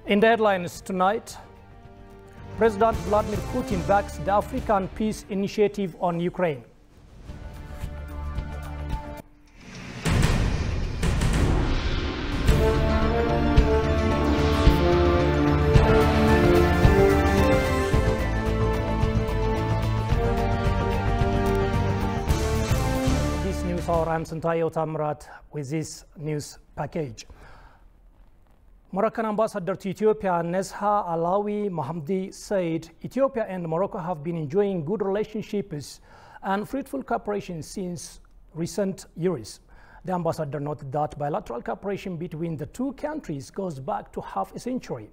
In the headlines tonight, President Vladimir Putin backs the African Peace Initiative on Ukraine. This news hour, I'm Santayo Tamrat with this news package. Moroccan ambassador to Ethiopia, Nezha Alawi Mohamdi, said Ethiopia and Morocco have been enjoying good relationships and fruitful cooperation since recent years. The ambassador noted that bilateral cooperation between the two countries goes back to half a century.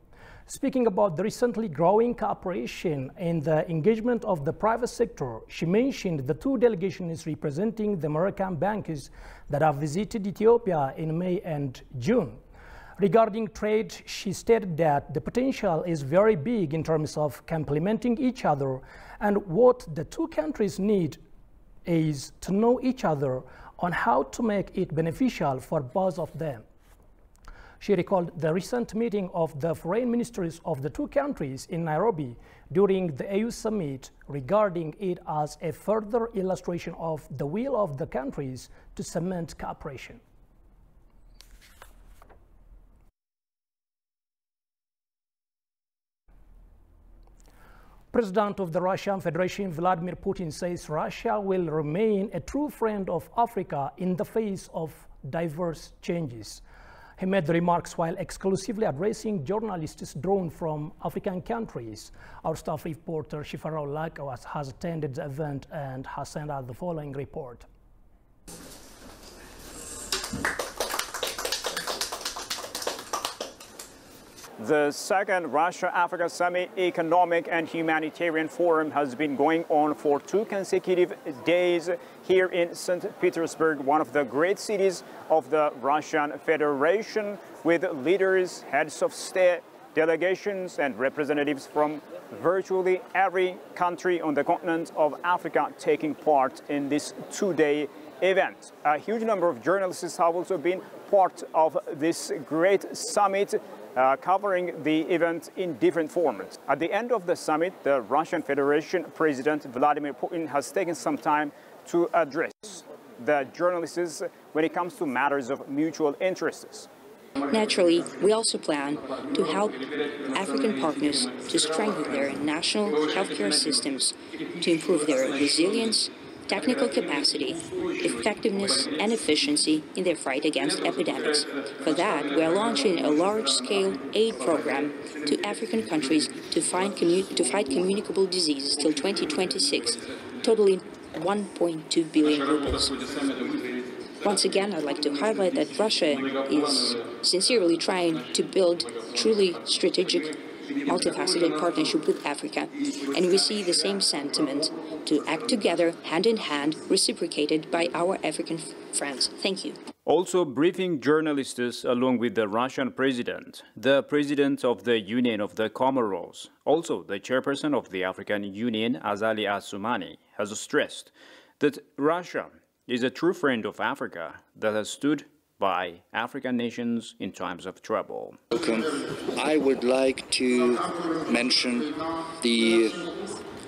Speaking about the recently growing cooperation and the engagement of the private sector, she mentioned the two delegations representing the Moroccan bankers that have visited Ethiopia in May and June. Regarding trade, she stated that the potential is very big in terms of complementing each other, and what the two countries need is to know each other on how to make it beneficial for both of them. She recalled the recent meeting of the foreign ministers of the two countries in Nairobi during the AU summit, regarding it as a further illustration of the will of the countries to cement cooperation. President of the Russian Federation, Vladimir Putin, says Russia will remain a true friend of Africa in the face of diverse changes. He made the remarks while exclusively addressing journalists drawn from African countries. Our staff reporter Shifarao Lakawas has attended the event and has sent out the following report. The second Russia-Africa Summit Economic and Humanitarian Forum has been going on for 2 consecutive days here in St. Petersburg, one of the great cities of the Russian Federation, with leaders, heads of state, delegations and representatives from virtually every country on the continent of Africa taking part in this 2-day event. A huge number of journalists have also been part of this great summit, covering the event in different formats. At the end of the summit, the Russian Federation President Vladimir Putin has taken some time to address the journalists when it comes to matters of mutual interests. Naturally, we also plan to help African partners to strengthen their national healthcare systems, to improve their resilience, technical capacity, effectiveness and efficiency in their fight against epidemics. For that, we are launching a large-scale aid program to African countries to fight communicable diseases till 2026, totaling 1.2 billion rubles. Once again, I'd like to highlight that Russia is sincerely trying to build truly strategic, multifaceted partnership with Africa, and we see the same sentiment to act together, hand in hand, reciprocated by our African friends. Thank you. Also briefing journalists along with the Russian president, the president of the Union of the Comoros, also the chairperson of the African Union, Azali Assoumani, has stressed that Russia is a true friend of Africa that has stood by African nations in times of trouble. I would like to mention the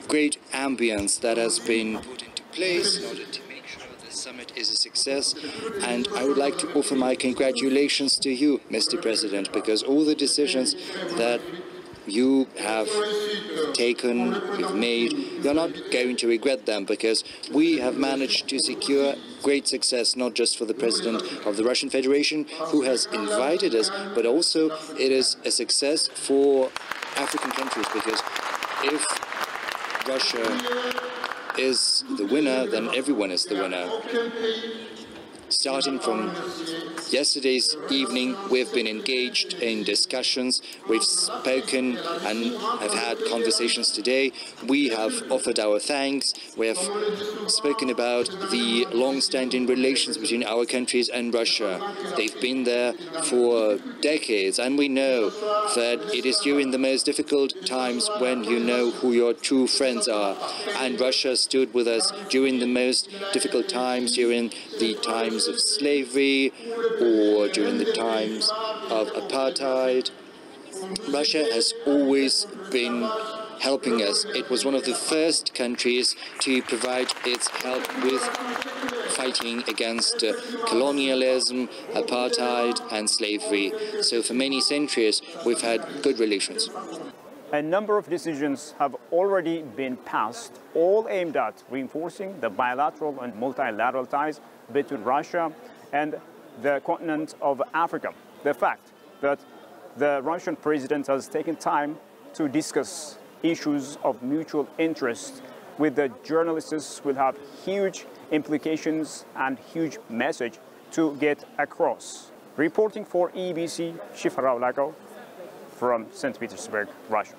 great ambience that has been put into place in order to make sure this summit is a success, and I would like to offer my congratulations to you, Mr. President, because all the decisions that you have taken, you've made, you're not going to regret them, because we have managed to secure great success, not just for the President of the Russian Federation, who has invited us, but also it is a success for African countries, because if Russia is the winner, then everyone is the winner. Starting from yesterday's evening, we've been engaged in discussions, we've spoken and have had conversations today. We have offered our thanks, we have spoken about the long-standing relations between our countries and Russia. They've been there for decades, and we know that it is during the most difficult times when you know who your true friends are. And Russia stood with us during the most difficult times, during the times of slavery, or during the times of apartheid, Russia has always been helping us. It was one of the first countries to provide its help with fighting against colonialism, apartheid and slavery. So for many centuries we've had good relations. A number of decisions have already been passed, all aimed at reinforcing the bilateral and multilateral ties between Russia and the continent of Africa. The fact that the Russian president has taken time to discuss issues of mutual interest with the journalists will have huge implications and huge message to get across. Reporting for EBC, Shifarao Lako from St. Petersburg, Russia.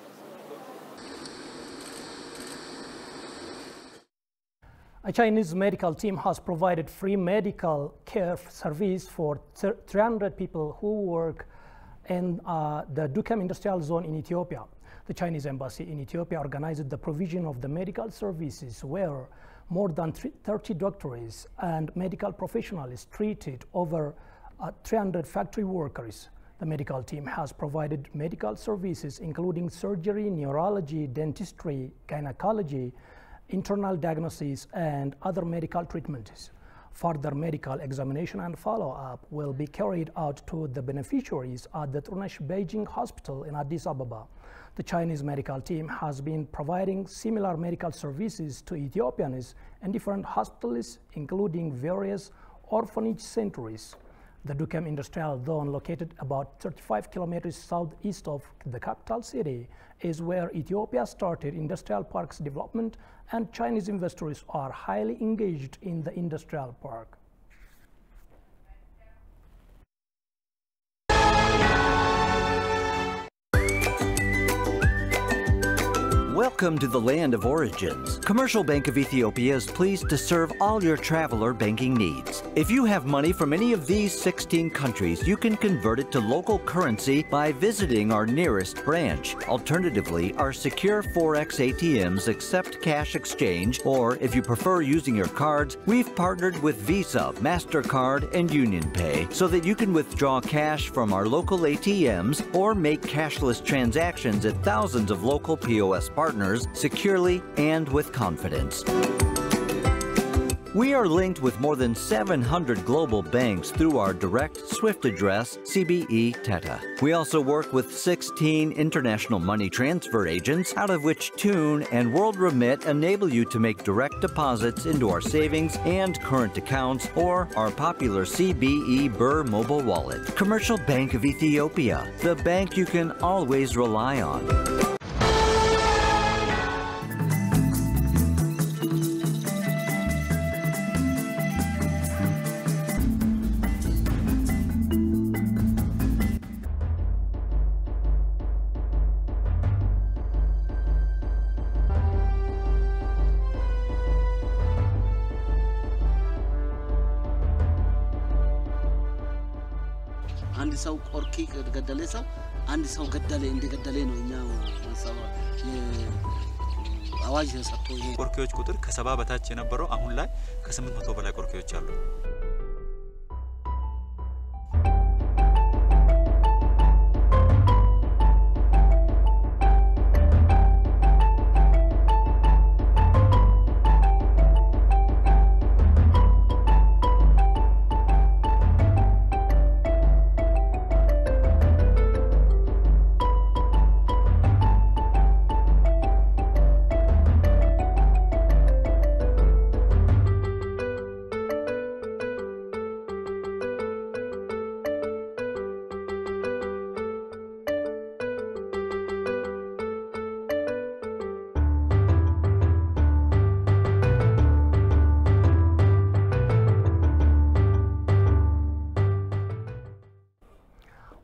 A Chinese medical team has provided free medical care service for 300 people who work in the Dukem industrial zone in Ethiopia. The Chinese embassy in Ethiopia organized the provision of the medical services where more than 30 doctors and medical professionals treated over 300 factory workers. The medical team has provided medical services including surgery, neurology, dentistry, gynecology, internal diagnosis, and other medical treatments. Further medical examination and follow-up will be carried out to the beneficiaries at the Turnesh Beijing Hospital in Addis Ababa. The Chinese medical team has been providing similar medical services to Ethiopians in different hospitals, including various orphanage centers. The Dukem industrial zone, located about 35 kilometers southeast of the capital city, is where Ethiopia started industrial parks development, and Chinese investors are highly engaged in the industrial park. Welcome to the land of origins. Commercial Bank of Ethiopia is pleased to serve all your traveler banking needs. If you have money from any of these 16 countries, you can convert it to local currency by visiting our nearest branch. Alternatively, our secure Forex ATMs accept cash exchange, or if you prefer using your cards, we've partnered with Visa, MasterCard, and UnionPay so that you can withdraw cash from our local ATMs or make cashless transactions at thousands of local POS partners securely and with confidence. We are linked with more than 700 global banks through our direct SWIFT address, CBE Teta. We also work with 16 international money transfer agents, out of which Tune and World Remit enable you to make direct deposits into our savings and current accounts or our popular CBE Burr mobile wallet. Commercial Bank of Ethiopia, the bank you can always rely on. አንድ ሰው ቆርኪ ገደለ ሰው አንድ ሰው ገደለ እንደገደለ ነው እኛ አዋጅ ተሰጥቶ ይሄ ቆርኪዎች ቁጥር ከ70 በታች የነበረው አሁን ላይ ከ800 በላይ ቆርኪዎች አሉ።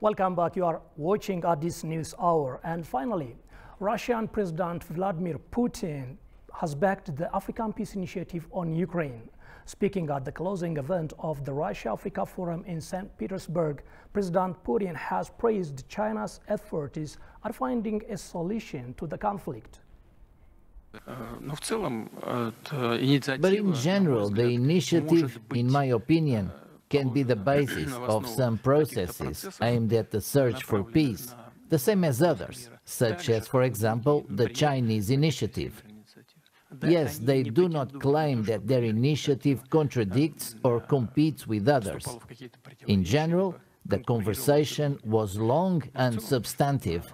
Welcome back. You are watching Addis News Hour. And finally, Russian President Vladimir Putin has backed the African Peace Initiative on Ukraine. Speaking at the closing event of the Russia-Africa Forum in St. Petersburg, President Putin has praised China's efforts at finding a solution to the conflict. But in general, the initiative, in my opinion, can be the basis of some processes aimed at the search for peace the same as others, such as, for example, the Chinese initiative. Yes, they do not claim that their initiative contradicts or competes with others. In general, the conversation was long and substantive.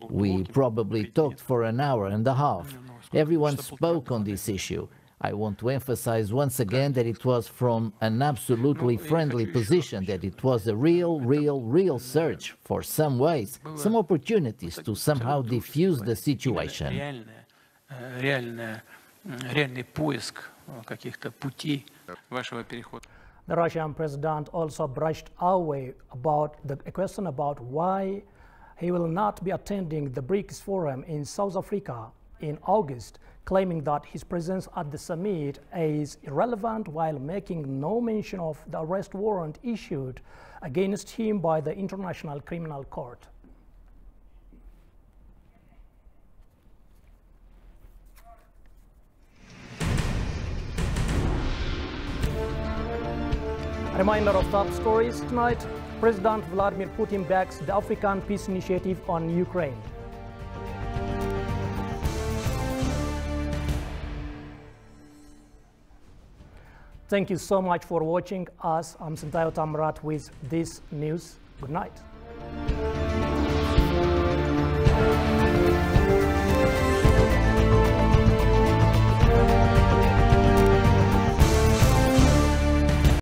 We probably talked for an hour and a half. Everyone spoke on this issue. I want to emphasize once again that it was from an absolutely friendly position, that it was a real search for some ways, some opportunities to somehow diffuse the situation. The Russian president also brushed away about a question about why he will not be attending the BRICS forum in South Africa in August, claiming that his presence at the summit is irrelevant, while making no mention of the arrest warrant issued against him by the International Criminal Court. A reminder of top stories tonight: President Vladimir Putin backs the African Peace Initiative on Ukraine. Thank you so much for watching us. I'm Santayo Tamrat with this news. Good night.